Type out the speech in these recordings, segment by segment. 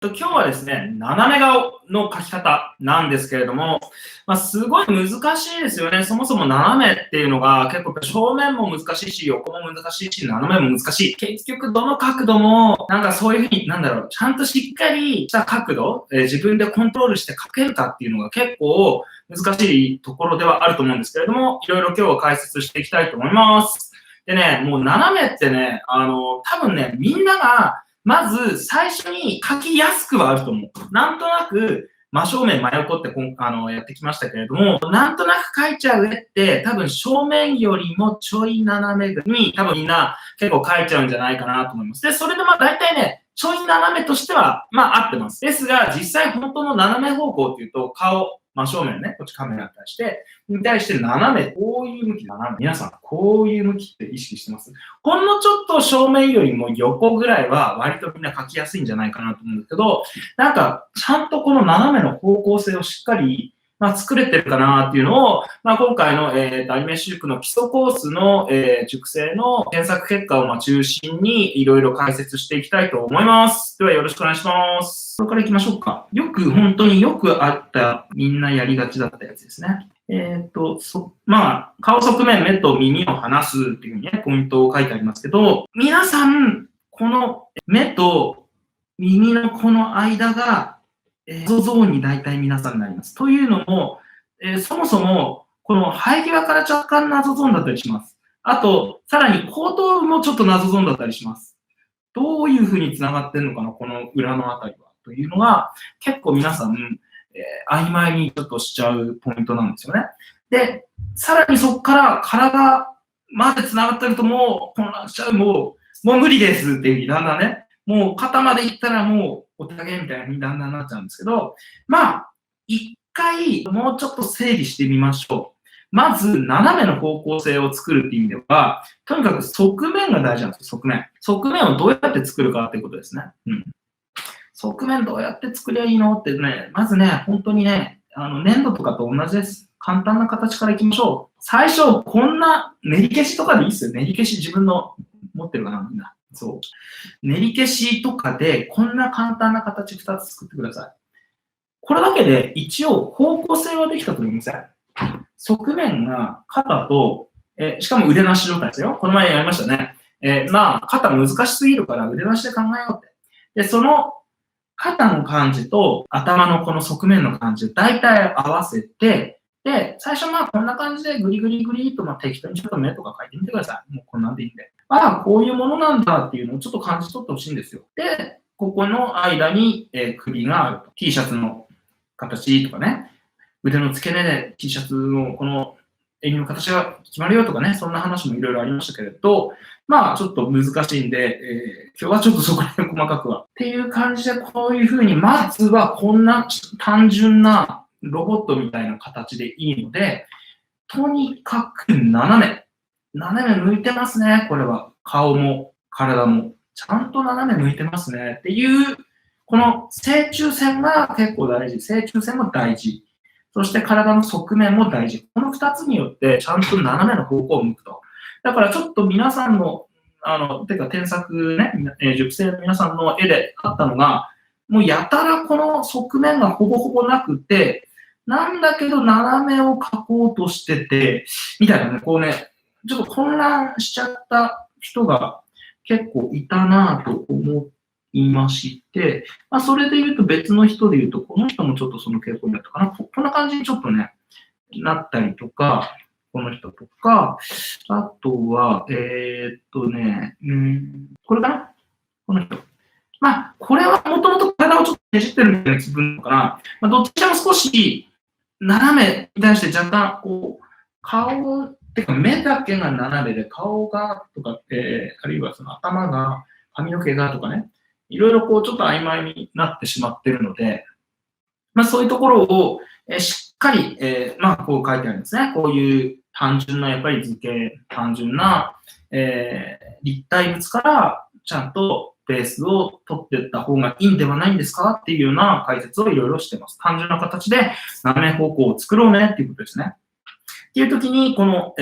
今日はですね、斜め顔の描き方なんですけれども、すごい難しいですよね。そもそも斜めっていうのが結構正面も難しいし、横も難しいし、斜めも難しい。結局どの角度も、そういうふうに、ちゃんとしっかりした角度、自分でコントロールして描けるかっていうのが結構難しいところではあると思うんですけれども、いろいろ今日は解説していきたいと思います。でね、もう斜めってね、多分ね、みんながまず最初に書きやすくはあると思う。なんとなく真正面真横ってやってきましたけれども、なんとなく書いちゃう絵って多分正面よりもちょい斜めに多分みんな結構書いちゃうんじゃないかなと思います。で、それで大体ね、ちょい斜めとしては合ってます。ですが、実際本当の斜め方向っていうと顔、真正面ね、こっちカメラに対して斜め、こういう向き、斜め。皆さん、こういう向きって意識してます？ほんのちょっと正面よりも横ぐらいは割とみんな描きやすいんじゃないかなと思うんですけど、ちゃんとこの斜めの方向性をしっかり作れてるかなっていうのを、今回の、アニメ習得の基礎コースの、塾生の検索結果を中心にいろいろ解説していきたいと思います。ではよろしくお願いします。これから行きましょうか。本当によくあったみんなやりがちだったやつですね。顔側面、目と耳を離すっていうふうにね、ポイントを書いてありますけど、皆さん、この目と耳のこの間が、ゾゾーンに大体皆さんになります。というのも、そもそも、この生え際から若干謎ゾーンだったりします。あと、さらに後頭部もちょっと謎ゾーンだったりします。どういうふうに繋がってんのかな、この裏のあたりは。というのが、結構皆さん、曖昧にちょっとしちゃうポイントなんですよね。で、さらにそこから体まで繋がってるともう混乱しちゃう、もう無理ですっていうふうにだんだんね、もう肩まで行ったらもうお手上げみたいなふうにだんだんなっちゃうんですけど、一回もうちょっと整理してみましょう。まず、斜めの方向性を作るっていう意味では、とにかく側面が大事なんですよ、側面。側面をどうやって作るかっていうことですね。側面どうやって作りゃいいのってね、まずね、本当にね、粘土とかと同じです。簡単な形からいきましょう。最初、こんな練り消しとかでいいっすよ。練り消し自分の持ってるかな、みんな。そう。練り消しとかで、こんな簡単な形2つ作ってください。これだけで一応方向性はできたと思いません？側面が肩と、しかも腕なし状態ですよ。この前やりましたね。肩難しすぎるから腕なしで考えようって。で、その肩の感じと頭のこの側面の感じを大体合わせて、で、最初こんな感じでグリグリグリと適当にちょっと目とか描いてみてください。もうこんなんでいいんで。こういうものなんだっていうのをちょっと感じ取ってほしいんですよ。で、ここの間に、首があると。T シャツの形とかね、腕の付け根で T シャツのこの襟の形が決まるよとかね、そんな話もいろいろありましたけれど、ちょっと難しいんで、今日はちょっとそこら辺細かくは。っていう感じで、こういうふうに、まずはこんな単純なロボットみたいな形でいいので、とにかく斜め向いてますね、これは。顔も体も。ちゃんと斜め向いてますねっていう、この正中線が結構大事。正中線も大事。そして体の側面も大事。この2つによってちゃんと斜めの方向を向くと。だからちょっと皆さんの、添削ね、塾生の皆さんの絵であったのが、もうやたらこの側面がほぼほぼなくて、なんだけど斜めを描こうとしてて、みたいなね、こうね、ちょっと混乱しちゃった人が結構いたなぁと思いまして、それで言うと別の人で言うと、この人もちょっとその傾向になったかな。こんな感じにちょっとね、なったりとか、この人とか、あとは、これかなこの人。これはもともと体をちょっとねじってるみたいな気分かな。どっちも少し斜めに対して若干、こう、顔、てか目だけが斜めで、顔がとか、あるいはその頭が、髪の毛がとかね、いろいろこうちょっと曖昧になってしまっているので、そういうところを、しっかり、こう書いてあるんですね。こういう単純なやっぱり図形、単純な、立体物からちゃんとベースを取っていった方がいいんではないんですかっていうような解説をいろいろしています。単純な形で斜め方向を作ろうねっていうことですね。っていう時に、この、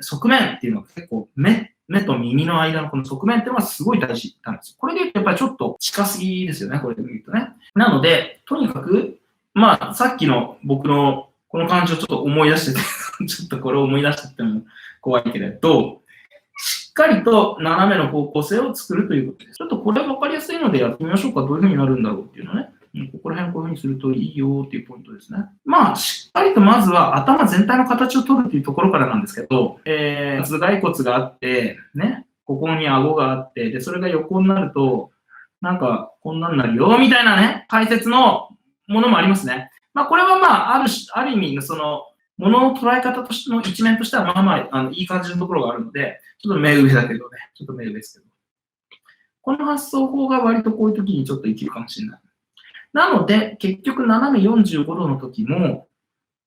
側面っていうのは結構目目と耳の間のこの側面っていうのはすごい大事なんですよ。これで言うとやっぱりちょっと近すぎですよね、これで見るとね。なので、とにかく、まあ、さっきの僕のこの感じをちょっと思い出してて、ちょっとこれを思い出してても怖いけれど、しっかりと斜めの方向性を作るということです。ちょっとこれ分かりやすいのでやってみましょうか。どういうふうになるんだろうっていうのね。ここら辺こういうふうにするといいよっていうポイントですね。まあ、しっかりとまずは頭全体の形を取るというところからなんですけど、頭蓋骨があって、ね、ここに顎があって、で、それが横になると、なんかこんなんなるよ、みたいなね、解説のものもありますね。まあ、これはまあ、ある意味のその、ものの捉え方としての一面としては、まあまあ、いい感じのところがあるので、ちょっと目上だけどね、ちょっと目上ですけど。この発想法が割とこういう時にちょっと生きるかもしれない。なので、結局斜め45度の時も、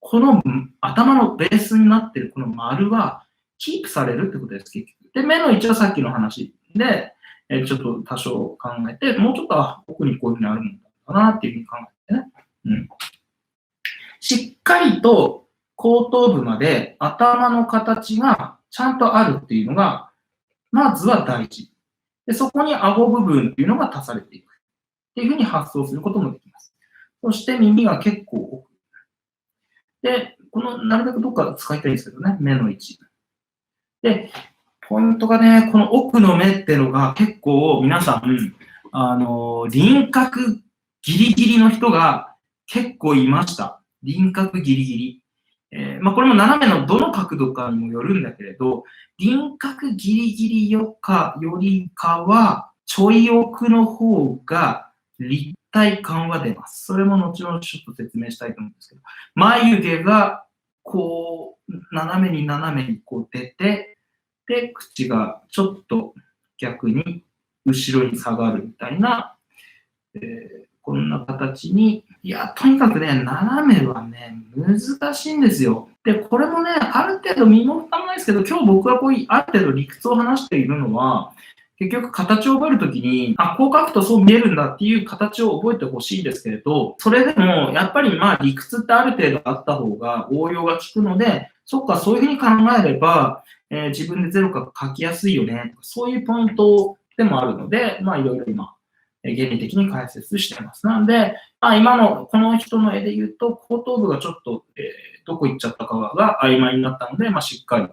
この頭のベースになっているこの丸はキープされるってことです、結局。で、目の位置はさっきの話で、ちょっと多少考えて、もうちょっと奥にこういうふうにあるもんだなっていうふうに考えてね。しっかりと後頭部まで頭の形がちゃんとあるっていうのが、まずは大事。で、そこに顎部分っていうのが足されていく。っていうふうに発想することもできます。そして耳が結構奥。で、この、なるべくどっか使いたいんですけどね、目の位置。で、ポイントがね、この奥の目っていうのが結構皆さん、輪郭ギリギリの人が結構いました。輪郭ギリギリ。まあ、これも斜めのどの角度かにもよるんだけれど、輪郭ギリギリよりかは、ちょい奥の方が立体感は出ます。それも後々ちょっと説明したいと思うんですけど、眉毛がこう、斜めにこう出て、で、口がちょっと逆に後ろに下がるみたいな、こんな形に、いや、とにかくね、斜めはね、難しいんですよ。で、これもね、ある程度身も蓋もないですけど、今日僕はこうある程度理屈を話しているのは、結局形を覚えるときに、こう書くとそう見えるんだっていう形を覚えてほしいんですけれど、それでもやっぱりまあ理屈ってある程度あった方が応用が効くので、そっか、そういうふうに考えれば、自分でゼロから書きやすいよね、そういうポイントでもあるので、まあいろいろ今、原理的に解説しています。なので、今のこの人の絵で言うと、後頭部がちょっと、どこ行っちゃったかが曖昧になったので、しっかり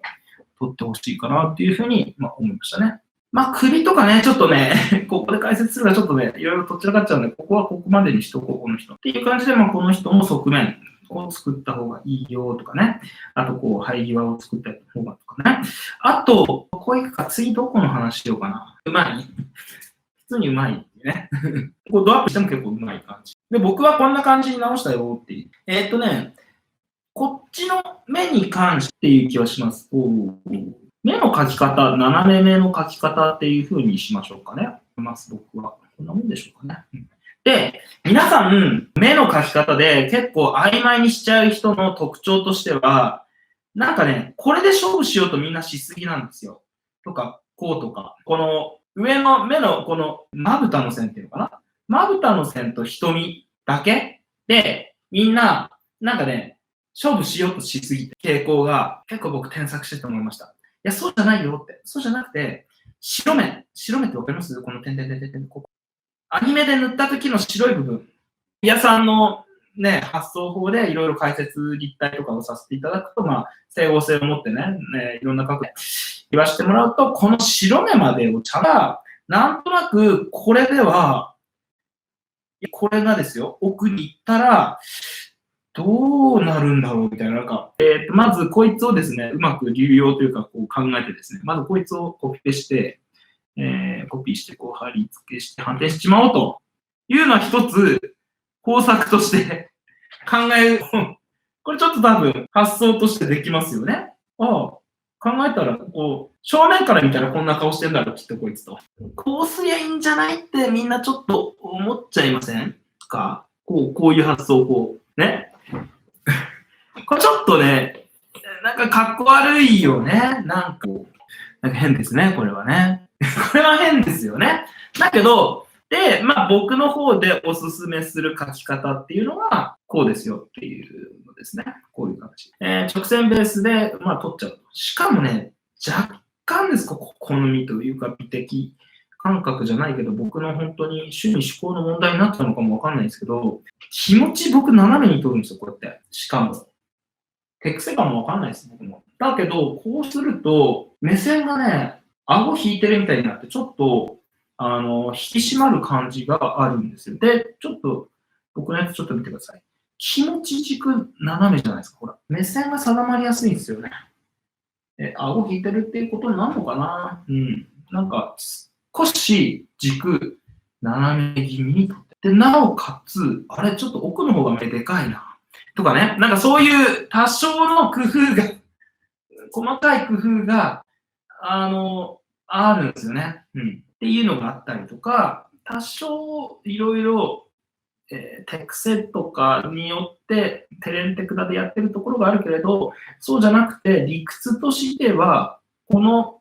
取ってほしいかなっていうふうに、思いましたね。首とかね、ちょっとね、ここで解説するのはちょっとね、いろいろとっちらかっちゃうので、ここはここまでにしとこう、この人。っていう感じで、この人も側面を作った方がいいよとかね。あと、こう、生え際を作った方がとかね。あと、こういうか、次どこの話しようかな。うまい。普通にうまいってね。こうドアップしても結構うまい感じ。で、僕はこんな感じに直したよっていう。こっちの目に関してっていう気はします。目の描き方、斜め目の描き方っていう風にしましょうかね。僕は。こんなもんでしょうかね。で、皆さん、目の描き方で結構曖昧にしちゃう人の特徴としては、なんかね、これで勝負しようとみんなしすぎなんですよ。とか、こうとか。この上の目のこのまぶたの線っていうのかな。まぶたの線と瞳だけで、みんな、なんかね、勝負しようとしすぎて、傾向が結構僕添削してて思いました。いや、そうじゃないよって。そうじゃなくて、白目ってわかります？この点々、ここ。アニメで塗った時の白い部分。皆さんのね、発想法でいろいろ解説、立体とかをさせていただくと、整合性を持ってね、いろんな角度で言わせてもらうと、この白目までをちゃんと、なんとなくこれでは、これがですよ、奥に行ったら、どうなるんだろうみたいな、まずこいつをですね、うまく流用というかこう考えてですね、まずこいつをコピペして、コピーしてこう貼り付けして反転しちまおうというのは一つ工作として考える。これちょっと多分発想としてできますよね。考えたら、こう、正面から見たらこんな顔してんだろ、きっとこいつと。こうすりゃいいんじゃないってみんなちょっと思っちゃいませんか？こういう発想こう、ね。これちょっとね、なんかかっこ悪いよね。なんか変ですね、これはね。これは変ですよね。だけど、で、僕の方でおすすめする書き方っていうのは、こうですよっていうのですね。こういう形。直線ベースで、取っちゃうと。しかもね、若干ですか、好みというか美的感覚じゃないけど、僕の本当に趣味思考の問題になったのかもわかんないですけど、気持ち僕斜めに取るんですよ、こうやって。しかも。手癖かもわかんないです、僕も。だけど、こうすると、目線がね、顎引いてるみたいになって、ちょっと、引き締まる感じがあるんですよ。で、ちょっと、僕のやつちょっと見てください。気持ち軸斜めじゃないですか。ほら、目線が定まりやすいんですよね。顎引いてるっていうことになるのかな。うん。なんか、少し軸斜め気味に取って。で、なおかつ、あれ、ちょっと奥の方が目でかいな。とかね。なんかそういう多少の工夫が、細かい工夫が、あるんですよね。うん。っていうのがあったりとか、多少いろいろ、手癖とかによってテレンテクダでやってるところがあるけれど、そうじゃなくて理屈としては、この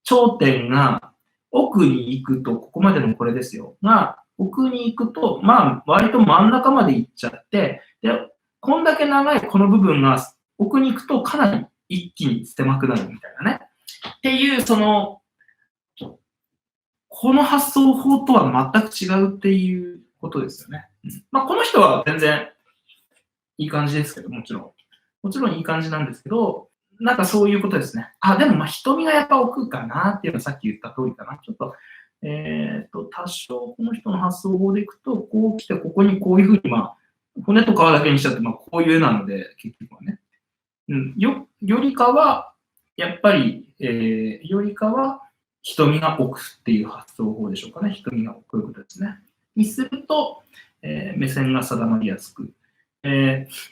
頂点が奥に行くと、ここまでのこれですよ。が、奥に行くと、まあ、割と真ん中まで行っちゃって、で、こんだけ長いこの部分が奥に行くとかなり一気に狭くなるみたいなね。っていう、この発想法とは全く違うっていうことですよね。まあ、この人は全然いい感じですけど、もちろん。もちろんいい感じなんですけど、なんかそういうことですね。あ、でもまあ瞳がやっぱ奥かなっていうのはさっき言った通りかな。ちょっと、多少この人の発想法でいくと、こう来てここにこういうふうに、まあ、骨と皮だけにしちゃって、まあ、こういう絵なので、結局はね。よりかは、やっぱり、よりかは、瞳が奥っていう発想法でしょうかね。瞳が奥ということですね。にすると、目線が定まりやすく。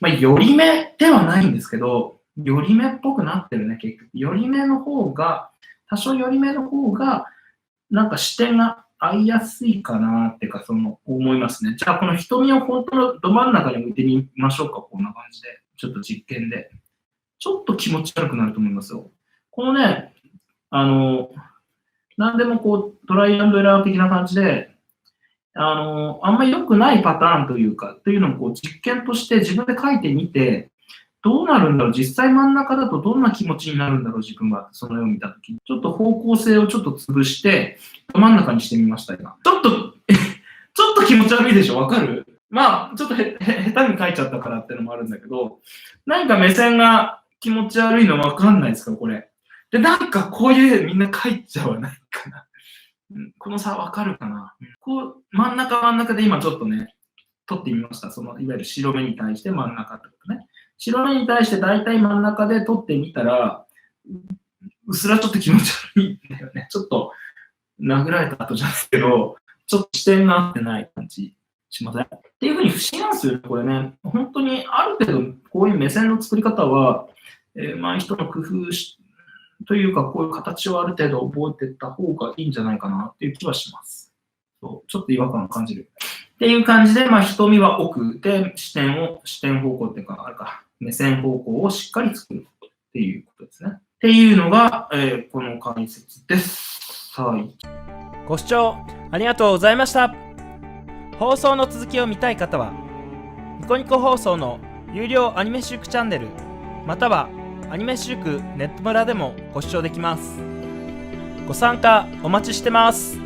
まあ、寄り目ではないんですけど、寄り目っぽくなってるね、結局。寄り目の方が、多少寄り目の方が、なんか視点が合いやすいかなっていうか、思いますね。じゃあ、この瞳を本当のど真ん中に置いてみましょうか、こんな感じで。ちょっと実験で。ちょっと気持ち悪くなると思いますよ。このね、何でもこう、トライアンドエラー的な感じで、あんまり良くないパターンというか、というのをこう実験として自分で書いてみて、どうなるんだろう、実際真ん中だとどんな気持ちになるんだろう、自分は、その絵を見たときに。ちょっと方向性をちょっと潰して、真ん中にしてみました、今。ちょっと気持ち悪いでしょ、わかる？まあ、ちょっと下手に書いちゃったからっていうのもあるんだけど、何か目線が気持ち悪いのわかんないですか、これ。で、なんかこういう絵みんな書いちゃわないかな。この差わかるかな。こう、真ん中で今ちょっとね、撮ってみました。いわゆる白目に対して真ん中ってことね。白目に対して大体真ん中で撮ってみたら、うすらちょっと気持ち悪いんだよね。ちょっと殴られた後じゃないけど、ちょっと視点が合ってない感じしません？っていうふうに不思議なんですよね、これね。本当にある程度こういう目線の作り方は、まあ人の工夫というか、こういう形をある程度覚えていった方がいいんじゃないかなっていう気はします。そうちょっと違和感を感じる。っていう感じで、まあ、瞳は奥で視点方向っていうか、あれか、目線方向をしっかり作るっていうことですね。っていうのが、この解説です。はい。ご視聴ありがとうございました。放送の続きを見たい方は、ニコニコ放送の有料アニメシュークチャンネル、またはアニメシュークネット村でもご視聴できます。ご参加お待ちしてます。